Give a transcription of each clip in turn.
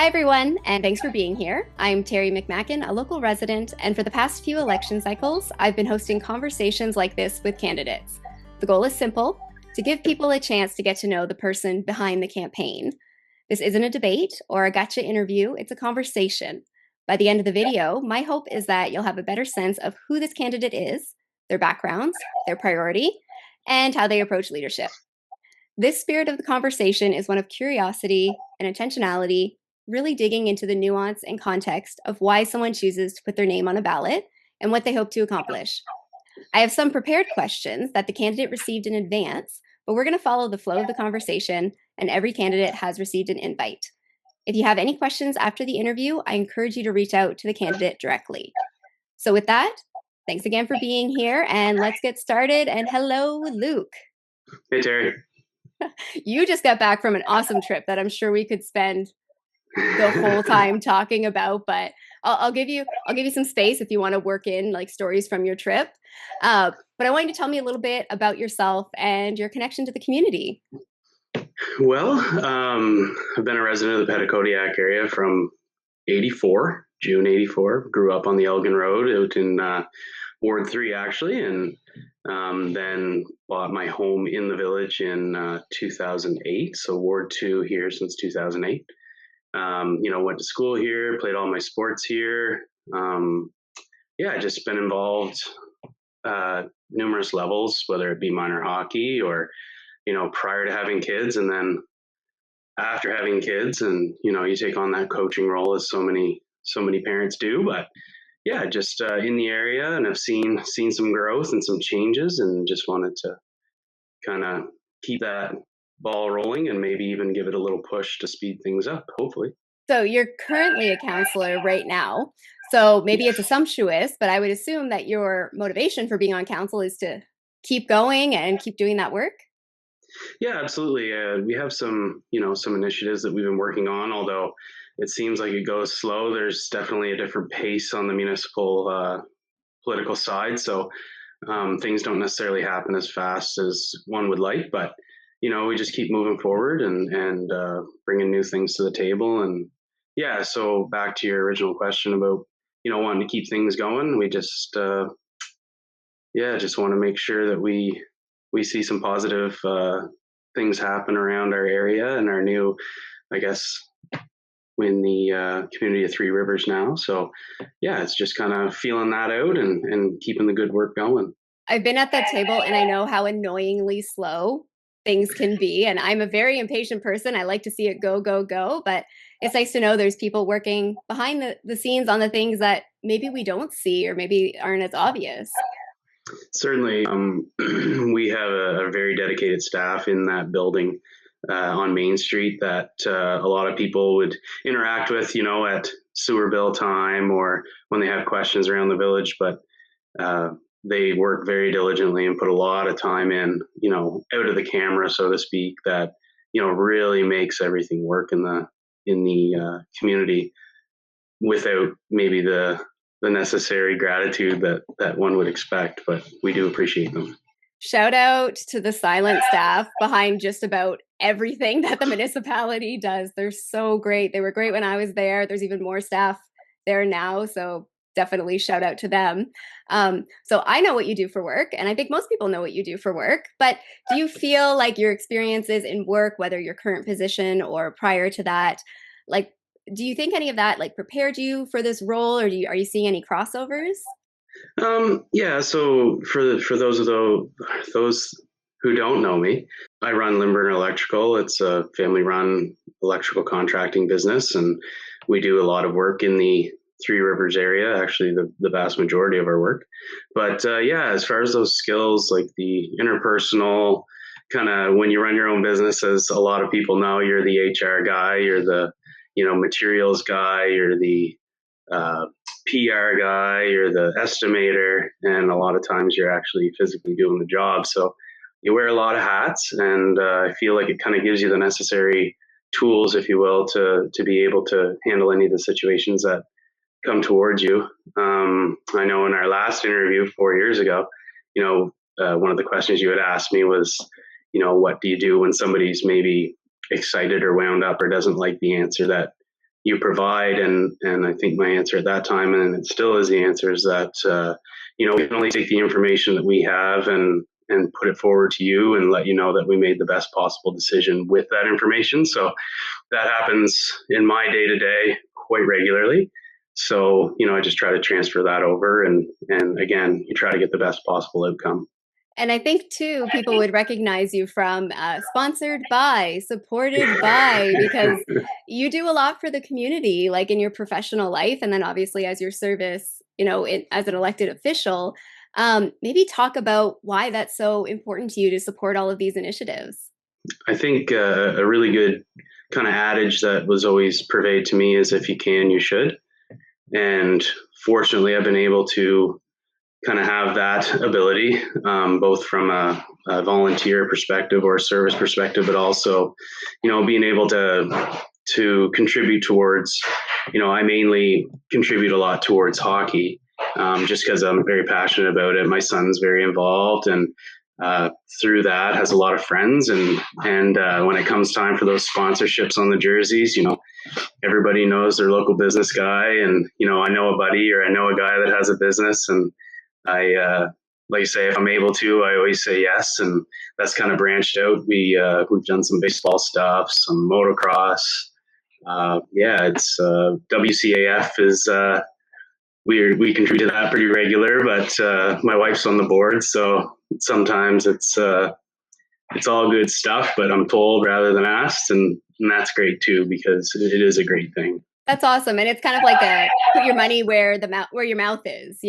Hi, everyone, and thanks for being here. I'm Terry McMacken, a local resident, and for the past few election cycles, I've been hosting conversations like this with candidates. The goal is simple: to give people a chance to get to know the person behind the campaign. This isn't a debate or a gotcha interview, it's a conversation. By the end of the video, my hope is that you'll have a better sense of who this candidate is, their backgrounds, their priority, and how they approach leadership. This spirit of the conversation is one of curiosity and intentionality, really digging into the nuance and context of why someone chooses to put their name on a ballot and what they hope to accomplish. I have some prepared questions that the candidate received in advance, but we're going to follow the flow of the conversation, and every candidate has received an invite. If you have any questions after the interview, I encourage you to reach out to the candidate directly. So with that, thanks again for being here, and let's get started. And hello, Luke. Hey, Terry. You just got back from an awesome trip that I'm sure we could spend the whole time talking about, but I'll give you some space if you want to work in like stories from your trip. But I want you to tell me a little bit about yourself and your connection to the community. Well, I've been a resident of the Petitcodiac area from June 84. Grew up on the Elgin Road out in Ward 3, actually, and then bought my home in the village in 2008. So Ward 2 here since 2008. Went to school here, played all my sports here. Just been involved numerous levels, whether it be minor hockey or, prior to having kids, and then after having kids, and, you take on that coaching role as so many parents do. But yeah, just in the area, and I've seen some growth and some changes, and just wanted to kind of keep that ball rolling and maybe even give it a little push to speed things up, hopefully. So you're currently a counselor right now. So maybe it's assumptuous, but I would assume that your motivation for being on council is to keep going and keep doing that work. Yeah, absolutely. We have some initiatives that we've been working on, although it seems like it goes slow. There's definitely a different pace on the municipal political side. So things don't necessarily happen as fast as one would like, but we just keep moving forward and bringing new things to the table. And yeah, so back to your original question about wanting to keep things going. We just just want to make sure that we see some positive things happen around our area and our new, I guess, in the community of Three Rivers now. So yeah, it's just kind of feeling that out and keeping the good work going. I've been at that table and I know how annoyingly slow things can be. And I'm a very impatient person. I like to see it go, go, go. But it's nice to know there's people working behind the scenes on the things that maybe we don't see or maybe aren't as obvious. Certainly, we have a very dedicated staff in that building on Main Street that a lot of people would interact with, at sewer bill time or when they have questions around the village. But they work very diligently and put a lot of time in, out of the camera, so to speak, that, really makes everything work in the community without maybe the necessary gratitude that one would expect, but we do appreciate them. Shout out to the silent staff behind just about everything that the municipality does. They're so great. They were great when I was there. There's even more staff there now, so definitely shout out to them. So I know what you do for work, and I think most people know what you do for work, but do you feel like your experiences in work, whether your current position or prior to that, like, do you think any of that like prepared you for this role, or are you seeing any crossovers? So for those who don't know me, I run Lymburner Electrical. It's a family-run electrical contracting business, and we do a lot of work in the Three Rivers area, actually the vast majority of our work. But as far as those skills, like the interpersonal kind of, when you run your own business, as a lot of people know, you're the HR guy, you're the materials guy, you're the PR guy, you're the estimator, and a lot of times you're actually physically doing the job. So you wear a lot of hats, and I feel like it kind of gives you the necessary tools, if you will, to be able to handle any of the situations that come towards you. I know in our last interview 4 years ago, one of the questions you had asked me was, what do you do when somebody's maybe excited or wound up or doesn't like the answer that you provide. And I think my answer at that time, and it still is the answer, is that we can only take the information that we have and put it forward to you and let you know that we made the best possible decision with that information. So that happens in my day to day quite regularly. So, I just try to transfer that over, and again, you try to get the best possible outcome. And I think too, people would recognize you from sponsored by, supported by, because you do a lot for the community, like in your professional life, and then obviously as your service, as an elected official. Maybe talk about why that's so important to you to support all of these initiatives. I think a really good kind of adage that was always purveyed to me is if you can, you should. And fortunately, I've been able to kind of have that ability, both from a volunteer perspective or a service perspective, but also, being able to contribute towards, I mainly contribute a lot towards hockey, just because I'm very passionate about it. My son's very involved, and through that has a lot of friends. And when it comes time for those sponsorships on the jerseys, everybody knows their local business guy, and I know a buddy or I know a guy that has a business, and like you say, if I'm able to, I always say yes, and that's kind of branched out. We've done some baseball stuff, some motocross. It's WCAF is we contribute to that pretty regular, but my wife's on the board, so sometimes it's all good stuff, but I'm told rather than asked, and that's great too because it is a great thing. That's awesome, and it's kind of like a put your money where your mouth is.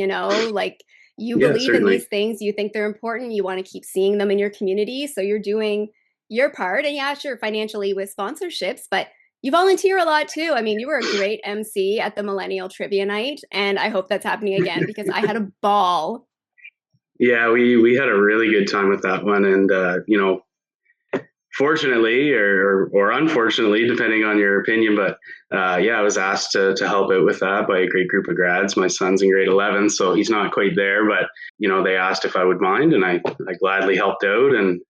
Like you Yeah, believe in certainly. these things, you think they're important, you want to keep seeing them in your community, so you're doing your part. And yeah, sure, financially with sponsorships, but you volunteer a lot too. I mean, you were a great MC at the Millennial Trivia Night, and I hope that's happening again because I had a ball. Yeah, we had a really good time with that one, and fortunately or unfortunately, depending on your opinion, but I was asked to help out with that by a great group of grads. My son's in grade 11, so he's not quite there, but they asked if I would mind, and I gladly helped out. And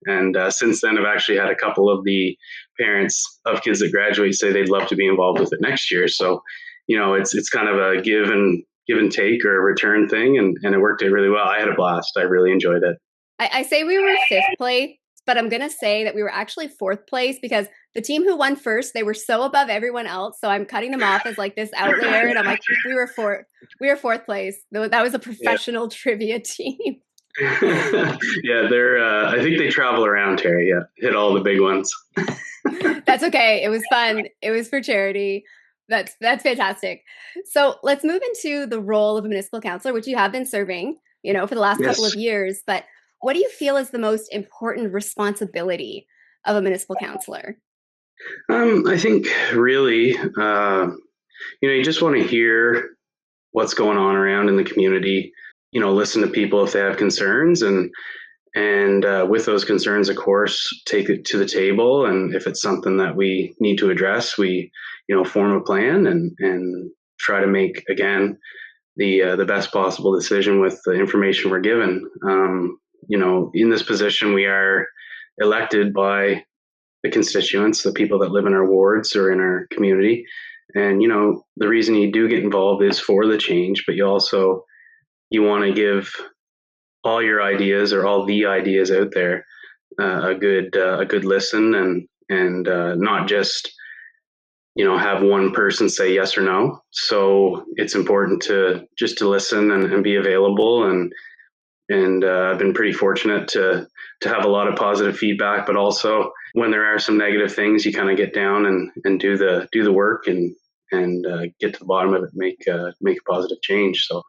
since then, I've actually had a couple of the parents of kids that graduate say they'd love to be involved with it next year. So it's kind of a give and take or a return thing, and it worked out really well. I had a blast. I really enjoyed it. I say we were fifth place, but I'm going to say that we were actually fourth place because the team who won first, they were so above everyone else. So I'm cutting them off as like this outlier. And I'm like, we were fourth place. That was a professional trivia team. Yeah, they're, I think they travel around, Terry. Yeah, hit all the big ones. That's okay. It was fun. It was for charity. That's fantastic. So let's move into the role of a municipal councillor, which you have been serving, for the last couple of years. But what do you feel is the most important responsibility of a municipal councillor? I think really, you just want to hear what's going on around in the community. Listen to people if they have concerns, and with those concerns, of course, take it to the table. And if it's something that we need to address, we form a plan and try to make again the best possible decision with the information we're given. In this position, we are elected by the constituents, the people that live in our wards or in our community. And, the reason you do get involved is for the change, but you want to give all your ideas or all the ideas out there a good listen, and not just have one person say yes or no. So it's important to listen and be available, and I've been pretty fortunate to have a lot of positive feedback, but also when there are some negative things, you kind of get down and do the work and get to the bottom of it, make a positive change. So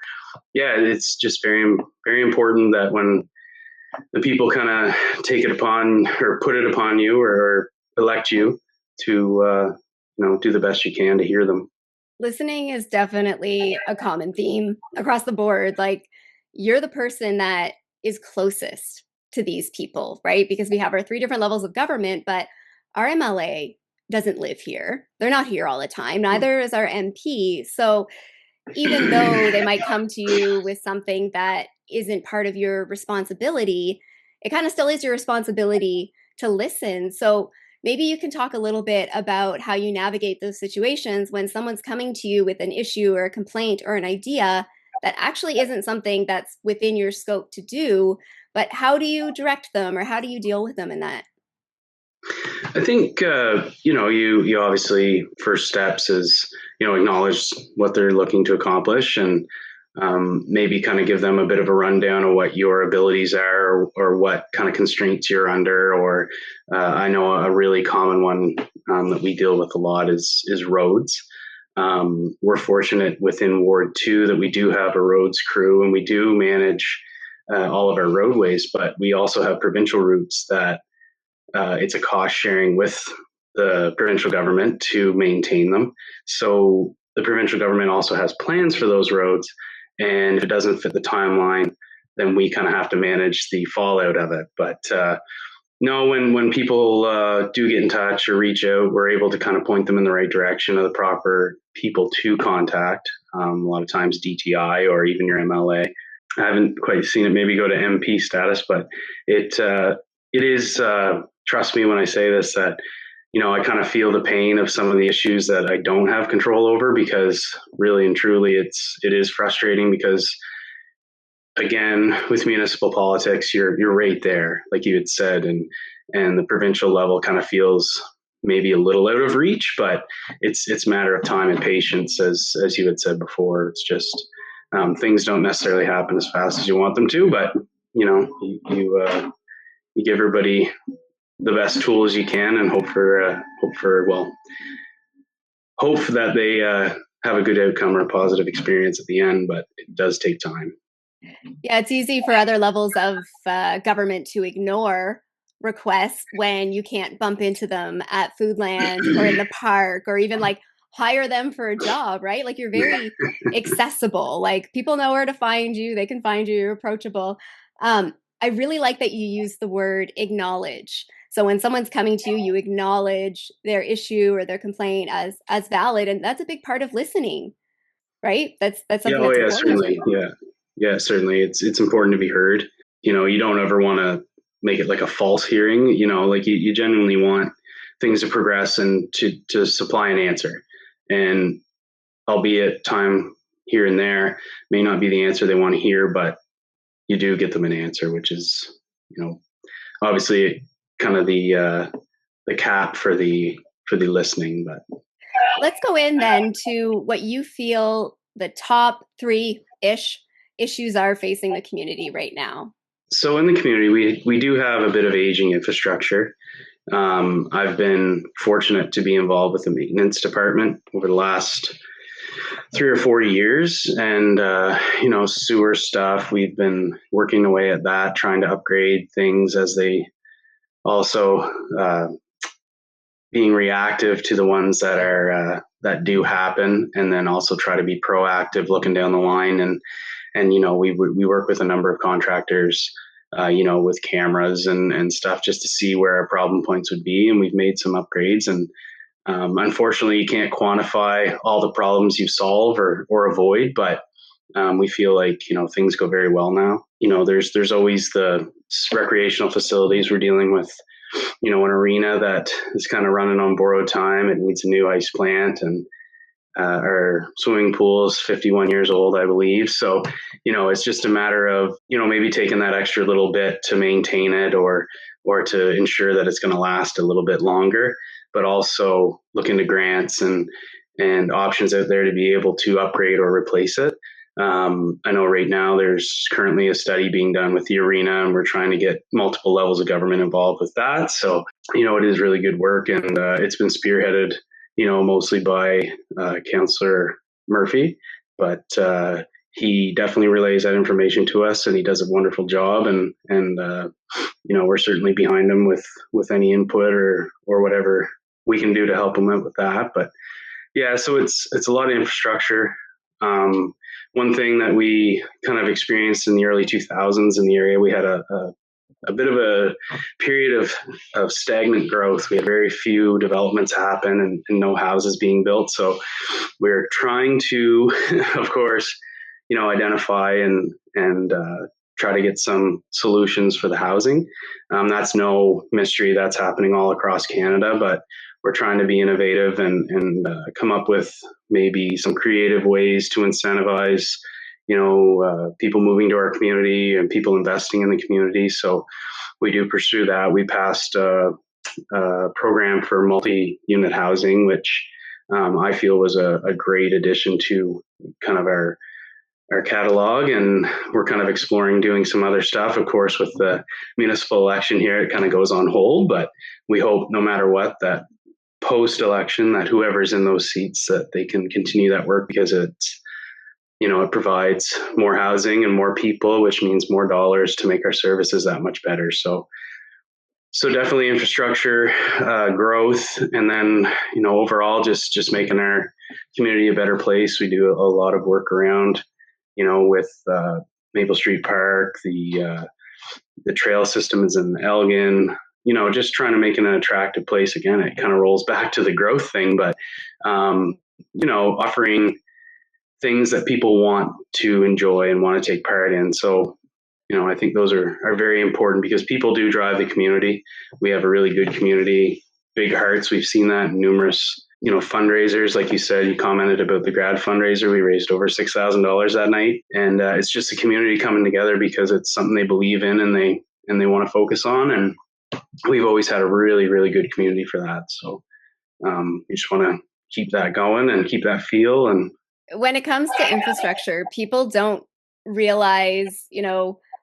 yeah, it's just very, very important that when the people kind of take it upon or put it upon you or elect you to do the best you can to hear them. Listening is definitely a common theme across the board. Like, you're the person that is closest to these people, right? Because we have our three different levels of government, but our MLA doesn't live here. They're not here all the time. Neither is our MP. So even though they might come to you with something that isn't part of your responsibility, it kind of still is your responsibility to listen. So Maybe you can talk a little bit about how you navigate those situations when someone's coming to you with an issue or a complaint or an idea that actually isn't something that's within your scope to do, but how do you direct them or how do you deal with them in that? I think you obviously first steps is acknowledge what they're looking to accomplish and maybe kind of give them a bit of a rundown of what your abilities are or what kind of constraints you're under. Or I know a really common one that we deal with a lot is roads. We're fortunate within Ward 2 that we do have a roads crew and we do manage all of our roadways, but we also have provincial routes that it's a cost sharing with the provincial government to maintain them. So the provincial government also has plans for those roads. And if it doesn't fit the timeline, then we kind of have to manage the fallout of it. But no, when people do get in touch or reach out, we're able to kind of point them in the right direction of the proper people to contact. A lot of times DTI or even your MLA. I haven't quite seen it maybe go to MP status, but it is, trust me when I say this, that I kind of feel the pain of some of the issues that I don't have control over, because really and truly it is frustrating because, again, with municipal politics, you're right there, like you had said, and the provincial level kind of feels maybe a little out of reach, but it's a matter of time and patience, as you had said before. It's just things don't necessarily happen as fast as you want them to, but you give everybody the best tools you can and hope that they have a good outcome or a positive experience at the end, but it does take time. Yeah, it's easy for other levels of government to ignore requests when you can't bump into them at Foodland or in the park or even like hire them for a job, right? Like you're very accessible. Like people know where to find you, they can find you, you're approachable. I really like that you use the word acknowledge. So when someone's coming to you, you acknowledge their issue or their complaint as valid, and that's a big part of listening, right? That's Yeah, something oh that's yeah, important to certainly. you. Yeah, certainly. It's important to be heard. You don't ever want to make it like a false hearing. Like you genuinely want things to progress and to supply an answer. And albeit time here and there may not be the answer they want to hear, but you do get them an answer, which is, obviously kind of the cap for the listening. But Let's go in then to what you feel the top three ish issues are facing the community right now. so in the community, we do have a bit of aging infrastructure. I've been fortunate to be involved with the maintenance department over the last 3 or 4 years, and sewer stuff. We've been working away at that, trying to upgrade things as they also being reactive to the ones that do happen, and then also try to be proactive, looking down the line. And we work with a number of contractors, with cameras and stuff, just to see where our problem points would be. And we've made some upgrades, and unfortunately, you can't quantify all the problems you solve or avoid, but we feel like things go very well now. There's always the recreational facilities. We're dealing with an arena that is kind of running on borrowed time. It needs a new ice plant, and our swimming pool is 51 years old, I believe. So it's just a matter of maybe taking that extra little bit to maintain it, or to ensure that it's going to last a little bit longer, but also look into grants and options out there to be able to upgrade or replace it. I know right now there's currently a study being done with the arena, and we're trying to get multiple levels of government involved with that. So, it is really good work, and it's been spearheaded, mostly by Councillor Murphy, but he definitely relays that information to us, and he does a wonderful job. And we're certainly behind him with any input or whatever we can do to help him out with that. But yeah, so it's a lot of infrastructure. One thing that we kind of experienced in the early 2000s in the area, we had a bit of a period of stagnant growth. We had very few developments happen and no houses being built. So we're trying to, of course, identify and try to get some solutions for the housing. That's no mystery. That's happening all across Canada, but we're trying to be innovative and come up with maybe some creative ways to incentivize, people moving to our community and people investing in the community. So we do pursue that. We passed a program for multi-unit housing, which I feel was a great addition to kind of our catalog, and we're kind of exploring doing some other stuff. Of course, with the municipal election here, it kind of goes on hold, but we hope no matter what, that post-election, that whoever's in those seats, that they can continue that work, because it's, it provides more housing and more people, which means more dollars to make our services that much better. So definitely infrastructure, growth, and then, overall just making our community a better place. We do a lot of work around, with Maple Street Park, the trail system is in Elgin, just trying to make it an attractive place. Again, it kind of rolls back to the growth thing, but, offering things that people want to enjoy and want to take part in. So, I think those are very important, because people do drive the community. We have a really good community, big hearts. We've seen that in numerous, fundraisers. Like you said, you commented about the grad fundraiser. We raised over $6,000 that night. And it's just the community coming together because it's something they believe in and they want to focus on. And we've always had a really, really good community for that. So you just want to keep that going and keep that feel. And when it comes to infrastructure, people don't realize,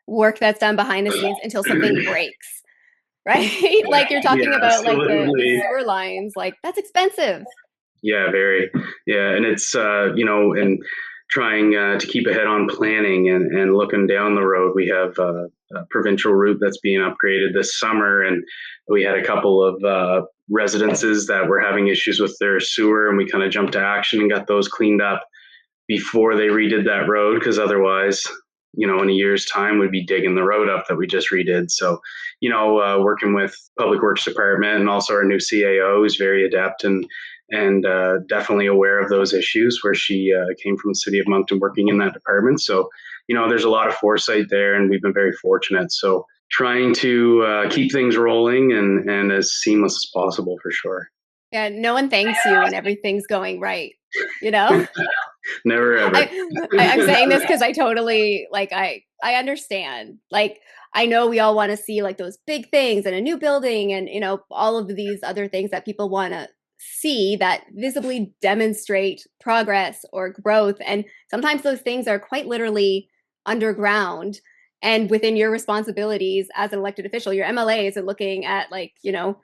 work that's done behind the scenes until something breaks, right? Like you're talking about like the sewer lines, like that's expensive. Yeah, very. Yeah. And it's, and trying to keep ahead on planning and looking down the road. We have a provincial route that's being upgraded this summer, and we had a couple of residences that were having issues with their sewer, and we kind of jumped to action and got those cleaned up before they redid that road, because otherwise, in a year's time, we'd be digging the road up that we just redid. So, working with Public Works Department and also our new CAO, who's very adept and definitely aware of those issues, where she came from the city of Moncton working in that department. So, there's a lot of foresight there, and we've been very fortunate. So trying to keep things rolling and as seamless as possible, for sure. Yeah, no one thanks you when everything's going right, Never ever. I'm saying this because I totally I understand. Like I know we all want to see like those big things and a new building and all of these other things that people want to see that visibly demonstrate progress or growth. And sometimes those things are quite literally underground and within your responsibilities as an elected official. Your MLA isn't looking at your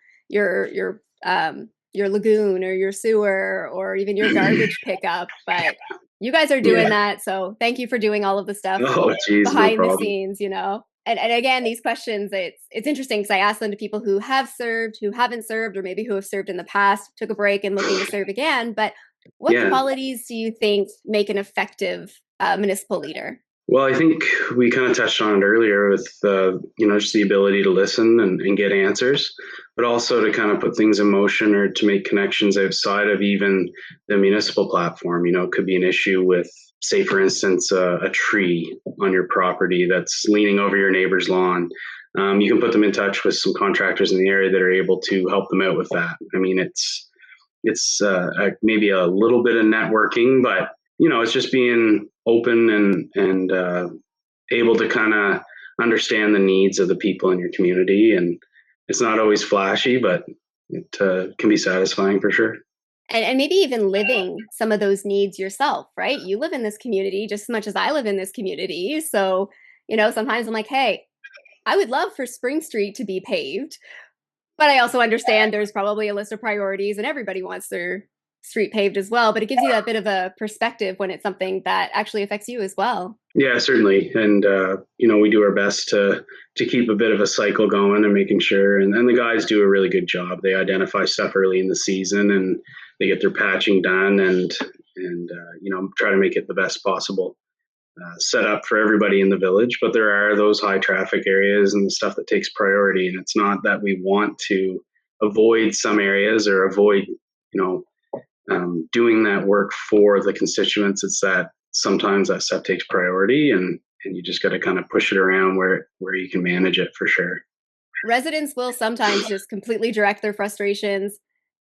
lagoon or your sewer or even your garbage pickup, but you guys are doing that. So thank you for doing all of the stuff behind the scenes, And again, these questions, it's interesting because I ask them to people who have served, who haven't served, or maybe who have served in the past, took a break and looking to serve again. But what qualities do you think make an effective municipal leader? Well, I think we kind of touched on it earlier with, just the ability to listen and get answers, but also to kind of put things in motion or to make connections outside of even the municipal platform. It could be an issue with, say, for instance, a tree on your property that's leaning over your neighbor's lawn. You can put them in touch with some contractors in the area that are able to help them out with that. I mean, it's maybe a little bit of networking, but it's just being open and able to kind of understand the needs of the people in your community. And it's not always flashy, but it can be satisfying for sure. And maybe even living some of those needs yourself, right? You live in this community just as much as I live in this community. So, sometimes I'm like, hey, I would love for Spring Street to be paved, but I also understand there's probably a list of priorities and everybody wants their street paved as well, but it gives you that bit of a perspective when it's something that actually affects you as well. Yeah, certainly. And, we do our best to keep a bit of a cycle going and making sure, and the guys do a really good job. They identify stuff early in the season and they get their patching done and try to make it the best possible set up for everybody in the village. But there are those high traffic areas and the stuff that takes priority. And it's not that we want to avoid some areas or avoid, doing that work for the constituents. It's that sometimes that stuff takes priority, and and you just got to kind of push it around where you can manage it for sure. Residents will sometimes just completely direct their frustrations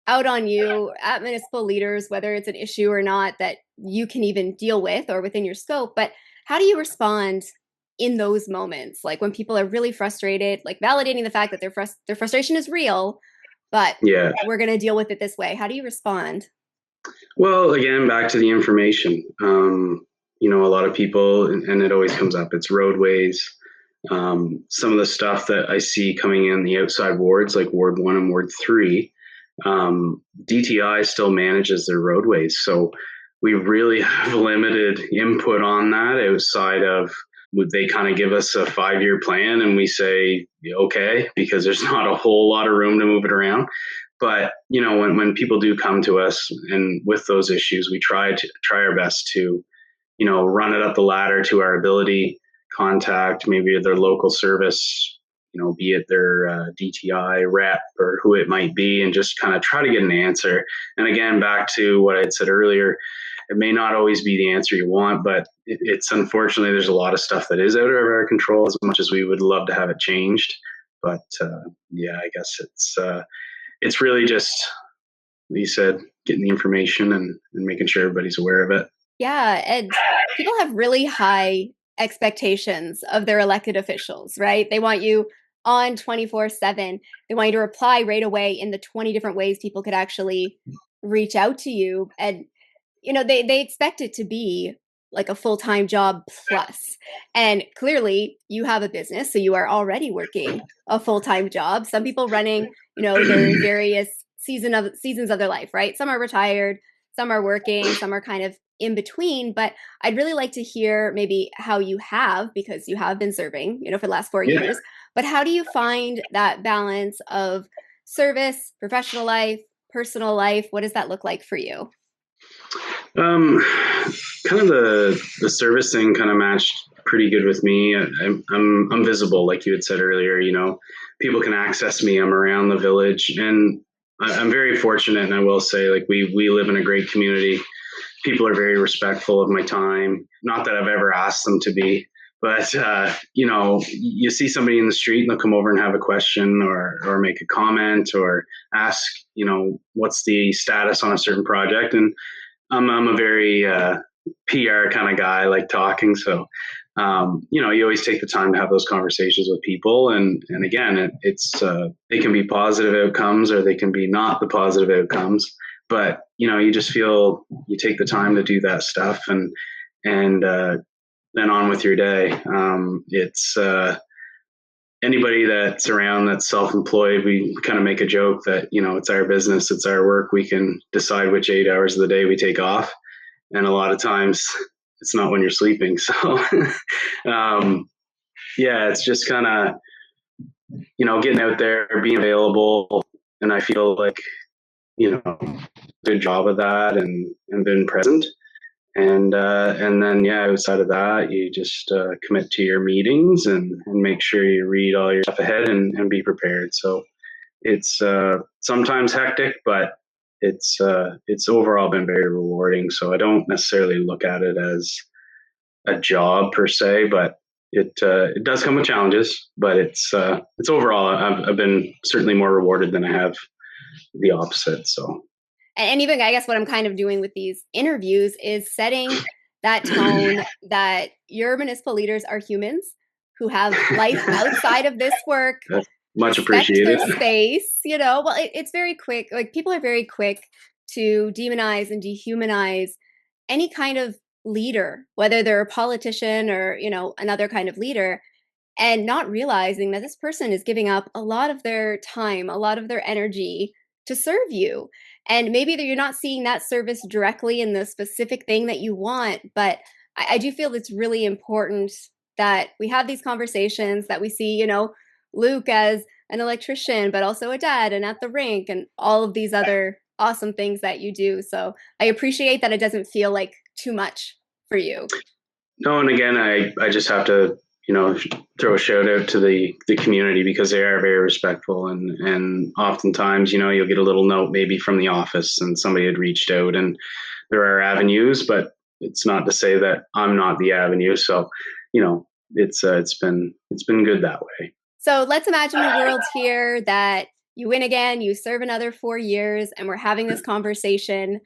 out on you at municipal leaders, whether it's an issue or not that you can even deal with or within your scope. But how do you respond in those moments? Like when people are really frustrated, like validating the fact that their frustration is real, but Yeah. we're going to deal with it this way. How do you respond? Well, again, back to the information. A lot of people, and it always comes up, it's roadways. Some of the stuff that I see coming in the outside wards, like Ward 1 and Ward 3, DTI still manages their roadways. So we really have limited input on that outside of would they kind of give us a 5-year plan and we say, okay, because there's not a whole lot of room to move it around. But, when people do come to us and with those issues, we try our best to, run it up the ladder to our ability, contact maybe their local service, be it their DTI rep or who it might be, and just kind of try to get an answer. And again, back to what I had said earlier, it may not always be the answer you want, but it's unfortunately, there's a lot of stuff that is out of our control as much as we would love to have it changed. But I guess it's really just, like you said, getting the information and making sure everybody's aware of it. Yeah. And people have really high expectations of their elected officials, right? They want you on 24/7. They want you to reply right away in the 20 different ways people could actually reach out to you. And, they expect it to be like a full-time job plus. And clearly you have a business, so you are already working a full-time job. Some people running, their various seasons of their life, right? Some are retired, some are working, some are kind of in between. But I'd really like to hear maybe how you have, because you have been serving, for the last 4 years. But how do you find that balance of service, professional life, personal life? What does that look like for you? Kind of the service thing kind of matched pretty good with me. I'm visible, like you had said earlier. People can access me. I'm around the village, and I'm very fortunate. And I will say, like we live in a great community. People are very respectful of my time. Not that I've ever asked them to be, but you see somebody in the street and they'll come over and have a question or make a comment or ask, what's the status on a certain project. And I'm a very PR kind of guy, I like talking. So, you always take the time to have those conversations with people. And again, they can be positive outcomes or they can be not the positive outcomes. But, you just feel you take the time to do that stuff and then on with your day. It's anybody that's around that's self-employed, we kind of make a joke that, it's our business, it's our work. We can decide which 8 hours of the day we take off. And a lot of times it's not when you're sleeping. So, it's just kind of, getting out there, being available. And I feel like, good job of that and been present. And then, outside of that, you just commit to your meetings and make sure you read all your stuff ahead and be prepared. So it's sometimes hectic, but it's overall been very rewarding. So I don't necessarily look at it as a job per se, but it does come with challenges. But it's overall, I've been certainly more rewarded than I have the opposite. So. And even, I guess, what I'm kind of doing with these interviews is setting that tone that your municipal leaders are humans who have life outside of this work. That's much respect appreciated. their space, well, it's very quick. Like people are very quick to demonize and dehumanize any kind of leader, whether they're a politician or, another kind of leader, and not realizing that this person is giving up a lot of their time, a lot of their energy to serve you. And maybe that you're not seeing that service directly in the specific thing that you want, but I do feel it's really important that we have these conversations, that we see, Luke as an electrician, but also a dad and at the rink and all of these other awesome things that you do. So I appreciate that it doesn't feel like too much for you. No, and again, I just have to, throw a shout out to the community because they are very respectful and oftentimes, you'll get a little note maybe from the office and somebody had reached out and there are avenues, but it's not to say that I'm not the avenue. So, it's been good that way. So let's imagine a world here that you win again, you serve another 4 years, and we're having this conversation.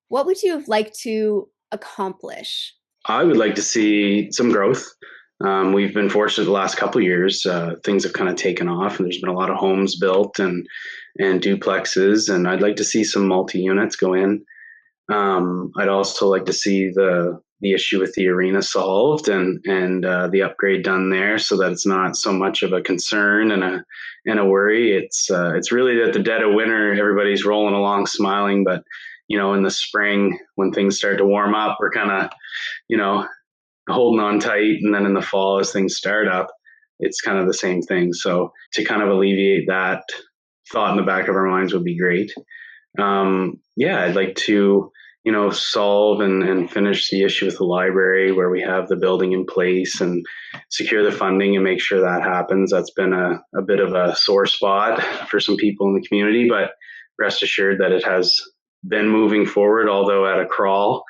What would you have liked to accomplish? I would like to see some growth. We've been fortunate the last couple of years. Things have kind of taken off, and there's been a lot of homes built and duplexes. And I'd like to see some multi units go in. I'd also like to see the issue with the arena solved and the upgrade done there, so that it's not so much of a concern and a worry. It's really at the dead of winter, everybody's rolling along smiling, but in the spring when things start to warm up, we're kind of you know holding on tight, and then in the fall as things start up, it's kind of the same thing. So to kind of alleviate that thought in the back of our minds would be great. Yeah, I'd like to, solve and finish the issue with the library where we have the building in place and secure the funding and make sure that happens. That's been a bit of a sore spot for some people in the community, but rest assured that it has been moving forward, although at a crawl.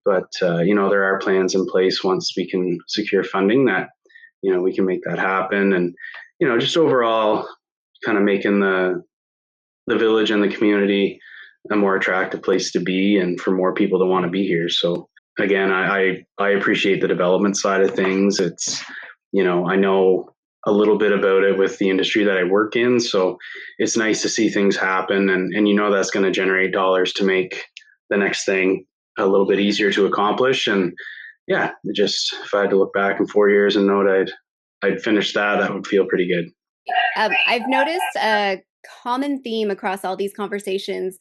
But, there are plans in place once we can secure funding that, we can make that happen. And, just overall kind of making the village and the community a more attractive place to be and for more people to want to be here. So again, I appreciate the development side of things. It's, I know a little bit about it with the industry that I work in. So it's nice to see things happen and that's going to generate dollars to make the next thing a little bit easier to accomplish. And yeah, just if I had to look back in 4 years and know that I'd finished that would feel pretty good. I've noticed a common theme across all these conversations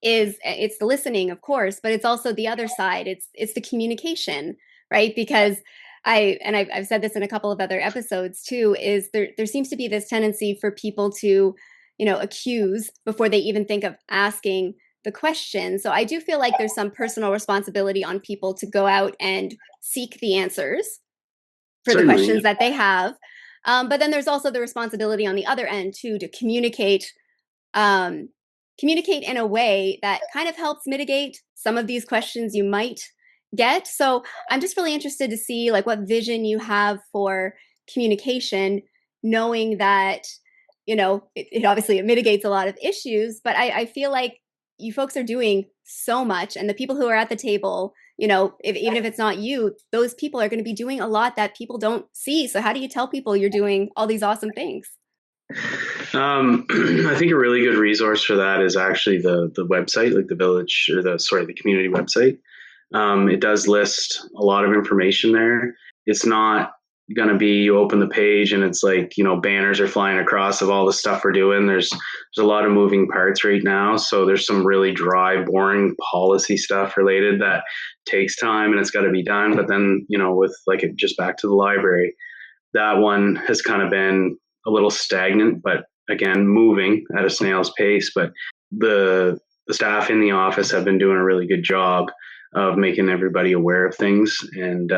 is it's the listening, of course, but it's also the other side. It's the communication, right? Because I've said this in a couple of other episodes too, is there seems to be this tendency for people to, accuse before they even think of asking the question. So I do feel like there's some personal responsibility on people to go out and seek the answers for the Certainly. questions that they have. But then there's also the responsibility on the other end too to um, communicate in a way that kind of helps mitigate some of these questions you might get. So I'm just really interested to see like what vision you have for communication, knowing that, it obviously it mitigates a lot of issues, but I feel like you folks are doing so much, and the people who are at the table, even if it's not you, those people are going to be doing a lot that people don't see. So how do you tell people you're doing all these awesome things? I think a really good resource for that is actually the website, like the village or the community website. It does list a lot of information there. It's not going to be you open the page and it's like, banners are flying across of all the stuff we're doing. There's a lot of moving parts right now. So there's some really dry, boring policy stuff related that takes time and it's got to be done. But then, with like just back to the library, that one has kind of been a little stagnant, but again, moving at a snail's pace. But the staff in the office have been doing a really good job of making everybody aware of things. And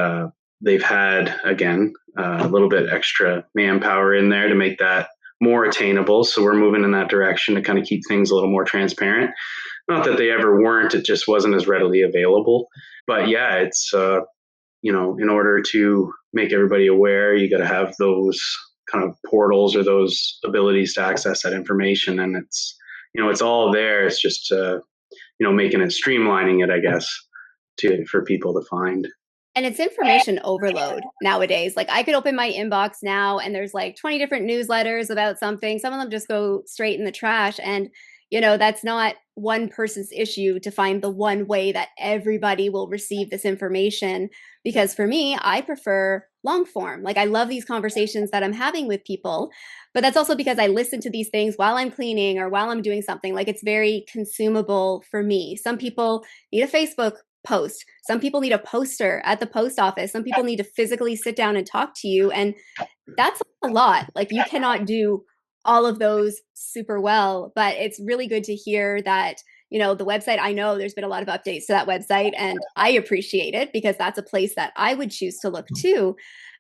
they've had, again, a little bit extra manpower in there to make that more attainable. So we're moving in that direction to kind of keep things a little more transparent. Not that they ever weren't, it just wasn't as readily available. But yeah, it's, in order to make everybody aware, you got to have those kind of portals or those abilities to access that information. And it's all there. It's just, making it, streamlining it, I guess, for people to find. And it's information overload nowadays. Like I could open my inbox now and there's like 20 different newsletters about something. Some of them just go straight in the trash. And, that's not one person's issue to find the one way that everybody will receive this information. Because for me, I prefer long form. Like I love these conversations that I'm having with people, but that's also because I listen to these things while I'm cleaning or while I'm doing something. Like it's very consumable for me. Some people need a Facebook post. Some people need a poster at the post office. Some people need to physically sit down and talk to you. And that's a lot. Like you cannot do all of those super well, but it's really good to hear that, the website, I know there's been a lot of updates to that website and I appreciate it because that's a place that I would choose to look to.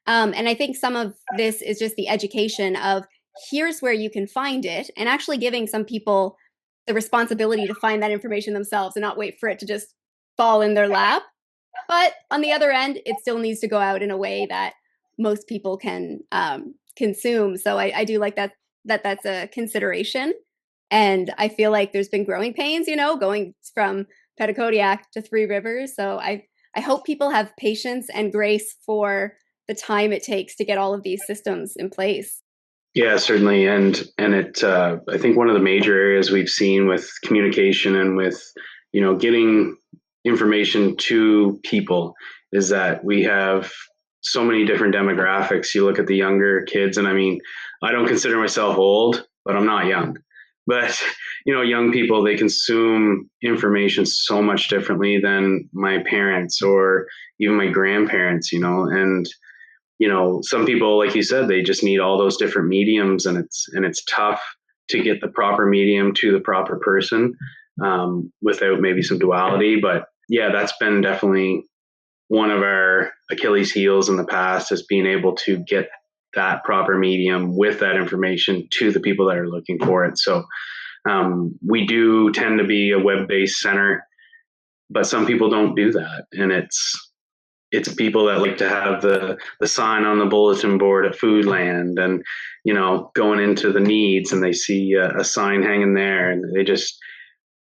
And I think some of this is just the education of here's where you can find it and actually giving some people the responsibility to find that information themselves and not wait for it to just fall in their lap. But on the other end, it still needs to go out in a way that most people can consume. So I do like that's a consideration. And I feel like there's been growing pains, going from Petitcodiac to Three Rivers. So I hope people have patience and grace for the time it takes to get all of these systems in place. Yeah, certainly, and it I think one of the major areas we've seen with communication and with getting information to people is that we have so many different demographics. You look at the younger kids, and I mean, I don't consider myself old, but I'm not young. But young people, they consume information so much differently than my parents or even my grandparents. And some people, like you said, they just need all those different mediums, and it's tough to get the proper medium to the proper person without maybe some duality. But yeah, that's been definitely one of our Achilles heels in the past, is being able to get that proper medium with that information to the people that are looking for it. So we do tend to be a web-based center, but some people don't do that, and it's people that like to have the sign on the bulletin board at Foodland, and going into the needs, and they see a sign hanging there, and they just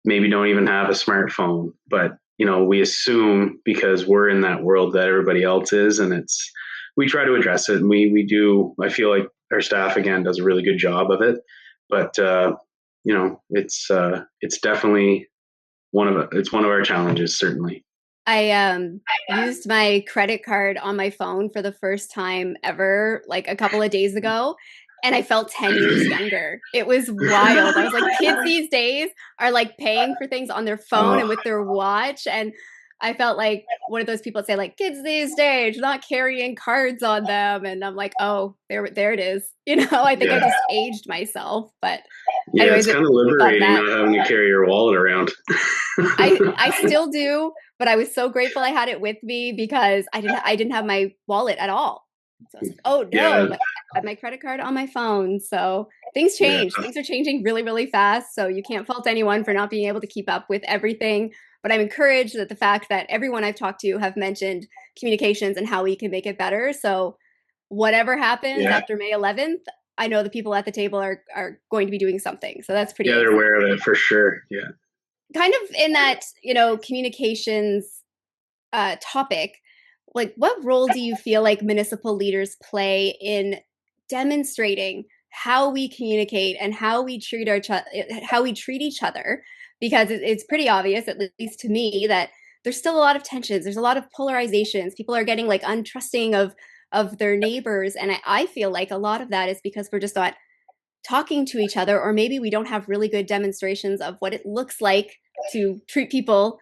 maybe don't even have a smartphone. But we assume because we're in that world that everybody else is, and we try to address it, and we do. I feel like our staff again does a really good job of it, but it's definitely one of our challenges, certainly. I used my credit card on my phone for the first time ever, like a couple of days ago, and I felt 10 years younger. It was wild. I was like, kids these days are like paying for things on their phone and with their watch. And I felt like one of those people that say, like, kids these days not carrying cards on them. And I'm like, oh, there it is. I think I just aged myself. But Yeah, anyways, it's kind of liberating not having to carry your wallet around. I still do, but I was so grateful I had it with me because I didn't have my wallet at all. So I was like, oh no, Yeah, but I had my credit card on my phone. So things yeah, change. Things are changing really, really fast. So you can't fault anyone for not being able to keep up with everything. But I'm encouraged that the fact that everyone I've talked to have mentioned communications and how we can make it better. So whatever happens yeah. after May 11th, I know the people at the table are going to be doing something. So that's pretty Yeah, they're exciting. aware of it for sure. Yeah. Kind of in that, communications topic, like what role do you feel like municipal leaders play in demonstrating how we communicate and how we treat how we treat each other? Because it's pretty obvious, at least to me, that there's still a lot of tensions. There's a lot of polarizations. People are getting like untrusting of their neighbors, and I feel like a lot of that is because we're just not talking to each other, or maybe we don't have really good demonstrations of what it looks like to treat people,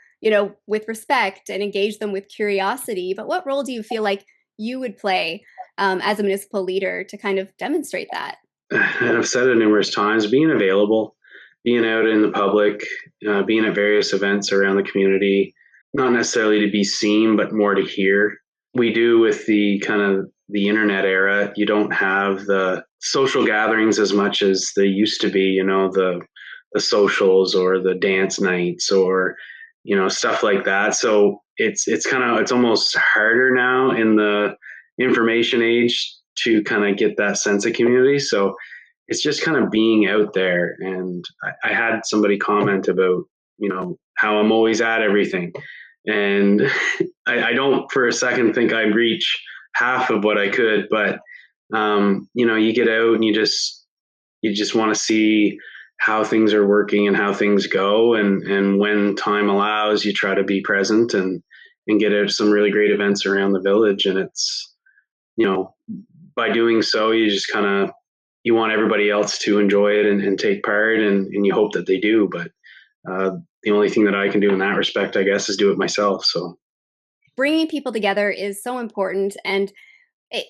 with respect and engage them with curiosity. But what role do you feel like you would play as a municipal leader to kind of demonstrate that? And I've said it numerous times, being available, being out in the public, being at various events around the community, not necessarily to be seen, but more to hear. We do with the kind of the internet era, you don't have the social gatherings as much as they used to be, the socials or the dance nights or, stuff like that. So it's almost harder now in the information age to kind of get that sense of community. So it's just kind of being out there. And I had somebody comment about, how I'm always at everything. And I don't for a second think I'd reach half of what I could, but you get out and you just want to see how things are working and how things go. And when time allows, you try to be present and get out to some really great events around the village. And it's, by doing so, you just kind of, you want everybody else to enjoy it and take part, and you hope that they do. But the only thing that I can do in that respect, I guess, is do it myself. So Bringing people together is so important, and it,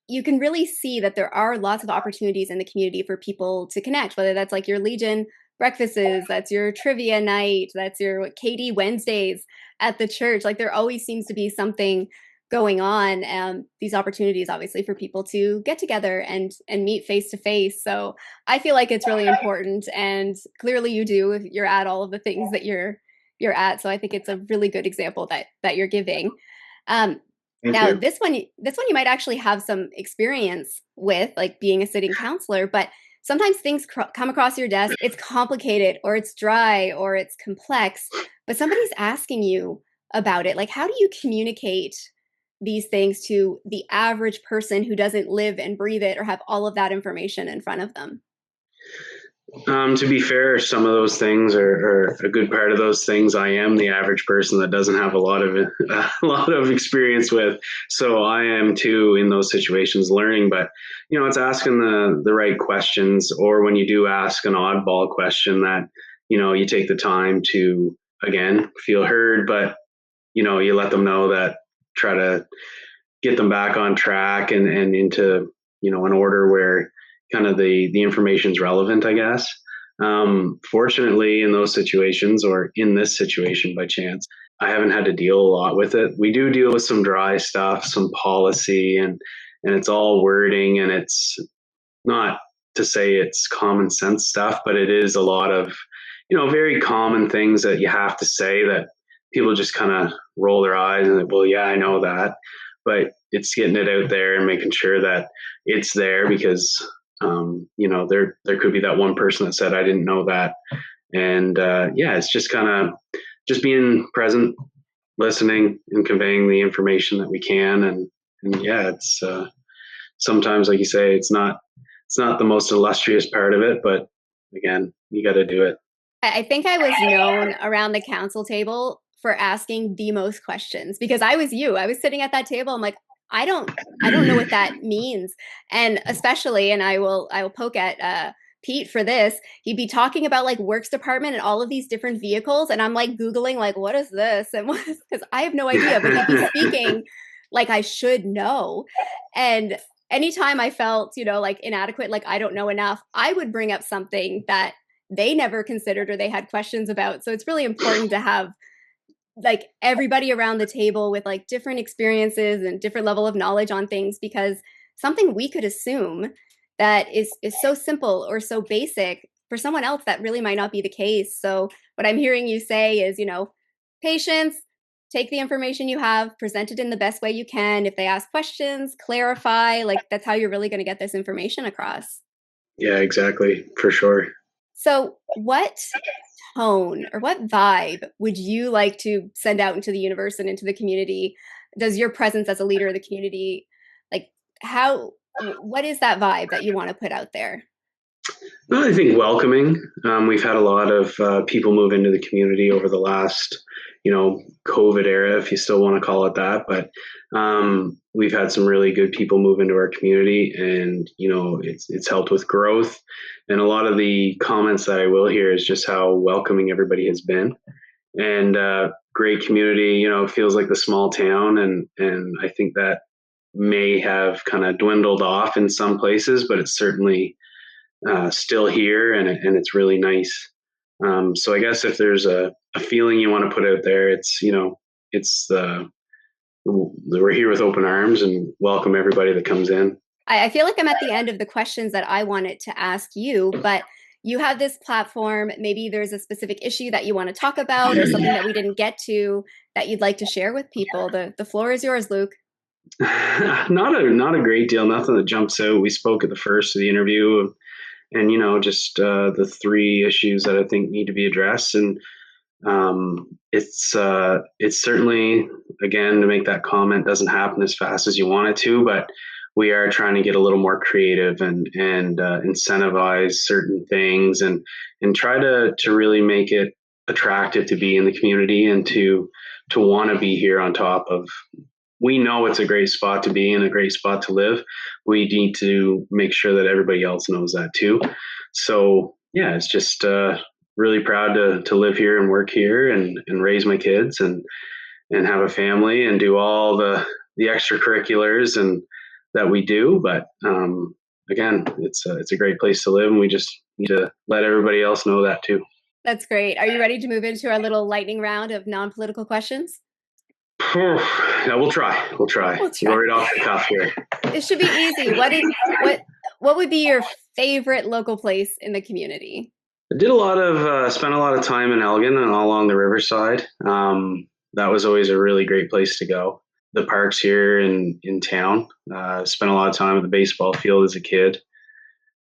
you can really see that there are lots of opportunities in the community for people to connect, whether that's like your Legion breakfasts, that's your trivia night, that's your KD Wednesdays at the church. Like there always seems to be something going on, and these opportunities obviously for people to get together and meet face to face. So I feel like it's really important, and clearly you do if you're at all of the things that you're at. So I think it's a really good example that you're giving. Um, Thank Now, you. this one you might actually have some experience with, like being a sitting counselor, but sometimes things come across your desk, it's complicated or it's dry or it's complex, but somebody's asking you about it. Like, how do you communicate these things to the average person who doesn't live and breathe it or have all of that information in front of them? To be fair, some of those things are a good part of those things. I am the average person that doesn't have a lot of a lot of experience with, so I am too in those situations learning. But it's asking the right questions, or when you do ask an oddball question, that you take the time to again feel heard, but you let them know that try to get them back on track and into an order where kind of the information's relevant, I guess. Fortunately, in those situations, or in this situation by chance, I haven't had to deal a lot with it. We do deal with some dry stuff, some policy, and it's all wording, and it's not to say it's common sense stuff, but it is a lot of very common things that you have to say that people just kind of roll their eyes and like, well, yeah, I know that, but it's getting it out there and making sure that it's there because there could be that one person that said I didn't know that, and yeah, it's just kind of just being present, listening, and conveying the information that we can, and yeah, it's sometimes, like you say, it's not the most illustrious part of it, but again, you got to do it. I think I was known around the council table for asking the most questions because I was you. I was sitting at that table. I'm like, I don't, I don't know what that means, and especially, and I will poke at Pete for this. He'd be talking about like works department and all of these different vehicles, and I'm like googling like what is this and what is because I have no idea. But he'd be speaking like I should know, and anytime I felt like inadequate, like I don't know enough, I would bring up something that they never considered or they had questions about. So it's really important to have like everybody around the table with like different experiences and different level of knowledge on things because something we could assume that is so simple or so basic for someone else that really might not be the case. So what I'm hearing you say is, patience, take the information you have, present it in the best way you can. If they ask questions, clarify, like that's how you're really going to get this information across. Yeah, exactly, for sure. So, what tone or what vibe would you like to send out into the universe and into the community? Does your presence as a leader of the community, like how, what is that vibe that you want to put out there? Well, I think welcoming. We've had a lot of people move into the community over the last, COVID era, if you still want to call it that. But we've had some really good people move into our community, and it's helped with growth. And a lot of the comments that I will hear is just how welcoming everybody has been, and great community. Feels like the small town, and I think that may have kind of dwindled off in some places, but it's certainly still here, and it's really nice. So I guess if there's a feeling you want to put out there, it's we're here with open arms and welcome everybody that comes in. I feel like I'm at the end of the questions that I wanted to ask you, but you have this platform. Maybe there's a specific issue that you want to talk about or something that we didn't get to that you'd like to share with people. The floor is yours, Luke. Not a great deal. Nothing that jumps out. We spoke at the first of the interview, and just the three issues that I think need to be addressed, and it's certainly, again, to make that comment, doesn't happen as fast as you want it to, but we are trying to get a little more creative and incentivize certain things, and try to really make it attractive to be in the community and to want to be here. On top of, we know it's a great spot to be in, a great spot to live. We need to make sure that everybody else knows that too. So yeah, it's just really proud to live here and work here, and raise my kids, and have a family, and do all the extracurriculars and that we do. But again, it's a great place to live, and we just need to let everybody else know that too. That's great. Are you ready to move into our little lightning round of non-political questions? Yeah, we'll try. We'll try. We'll Go try. right off the cuff here. It should be easy. What would be your favorite local place in the community? I did spent a lot of time in Elgin and all along the riverside. That was always a really great place to go. the parks here in town. Spent a lot of time at the baseball field as a kid.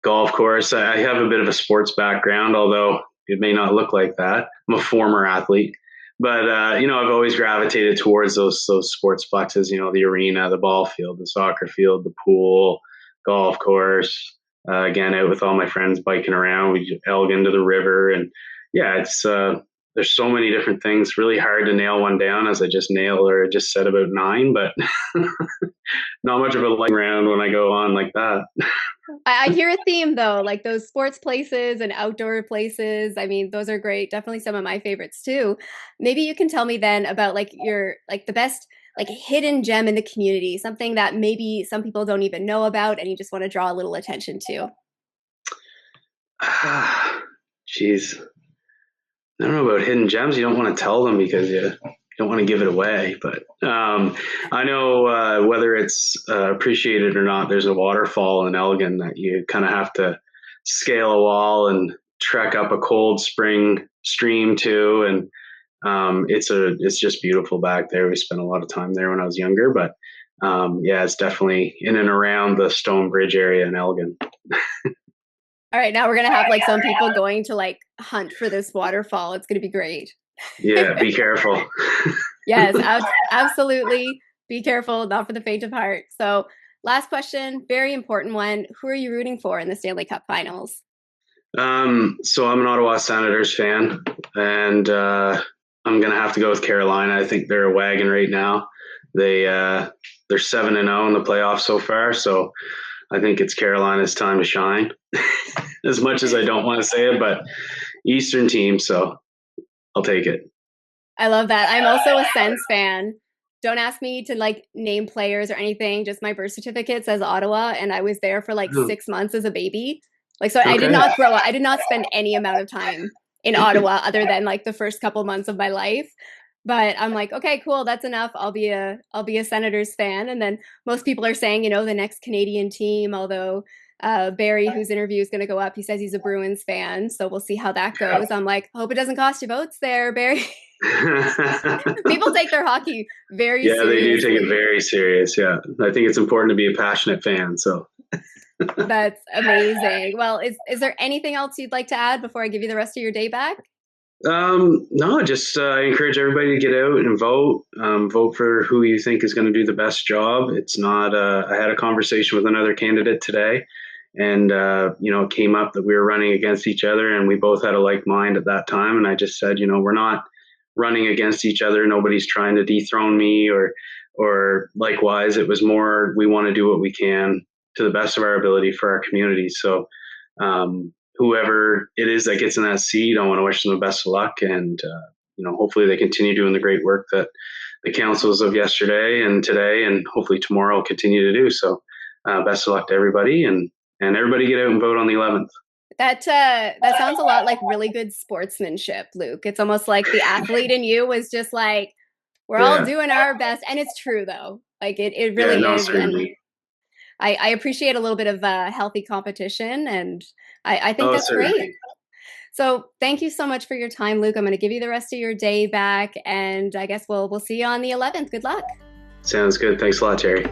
Golf course. I have a bit of a sports background, although it may not look like that. I'm a former athlete, but I've always gravitated towards those sports plexes. The arena, the ball field, the soccer field, the pool, golf course. Again, out with all my friends biking around. We Elgin to the river, and yeah, it's there's so many different things. Really hard to nail one down, as I just said about nine, but not much of a lightning round when I go on like that. I hear a theme though, like those sports places and outdoor places. I mean, those are great. Definitely some of my favorites too. Maybe you can tell me then about like your like the best like hidden gem in the community, something that maybe some people don't even know about and you just want to draw a little attention to. Jeez. I don't know about hidden gems. You don't want to tell them because you don't want to give it away. But I know whether it's appreciated or not, there's a waterfall in Elgin that you kind of have to scale a wall and trek up a cold spring stream to. And it's just beautiful back there. We spent a lot of time there when I was younger. But yeah, it's definitely in and around the Stone Bridge area in Elgin. All right, now we're gonna have like some people going to like hunt for this waterfall. It's gonna be great. Yeah, be careful. Yes, absolutely. Be careful, not for the faint of heart. So, last question, very important one. Who are you rooting for in the Stanley Cup Finals? So I'm an Ottawa Senators fan, and I'm gonna have to go with Carolina. I think they're a wagon right now. They're 7-0 in the playoffs so far, so I think it's Carolina's time to shine. As much as I don't want to say it, but Eastern team, so I'll take it. I love that. I'm also a Sens fan. Don't ask me to like name players or anything. Just my birth certificate says Ottawa, and I was there for like Oh, 6 months as a baby. Like, so I did okay. not grow up. I did not spend any amount of time in Ottawa other than like the first couple months of my life. But I'm like, okay, cool, that's enough. I'll be a Senators fan. And then most people are saying, the next Canadian team, although Barry, whose interview is going to go up, he says he's a Bruins fan. So we'll see how that goes. I'm like, hope it doesn't cost you votes there, Barry. People take their hockey very Yeah, they do take it seriously. very serious. Yeah, I think it's important to be a passionate fan. So, That's amazing. Well, is there anything else you'd like to add before I give you the rest of your day back? no, just I encourage everybody to get out and vote. Vote for who you think is going to do the best job. It's not. I had a conversation with another candidate today, and it came up that we were running against each other, and we both had a like mind at that time. And I just said, we're not running against each other. Nobody's trying to dethrone me or likewise. It was more we want to do what we can to the best of our ability for our community. So whoever it is that gets in that seat, I want to wish them the best of luck, and hopefully they continue doing the great work that the councils of yesterday and today and hopefully tomorrow will continue to do. So best of luck to everybody, and everybody get out and vote on the 11th. That sounds a lot like really good sportsmanship, Luke. It's almost like the athlete in you was just like, we're all Yeah, doing our best. And it's true though. Like it yeah, really no, is. And certainly. I appreciate a little bit of healthy competition, and I think Oh, that's certainly. great. So thank you so much for your time, Luke. I'm going to give you the rest of your day back, and I guess we'll see you on the 11th. Good luck. Sounds good. Thanks a lot, Terry.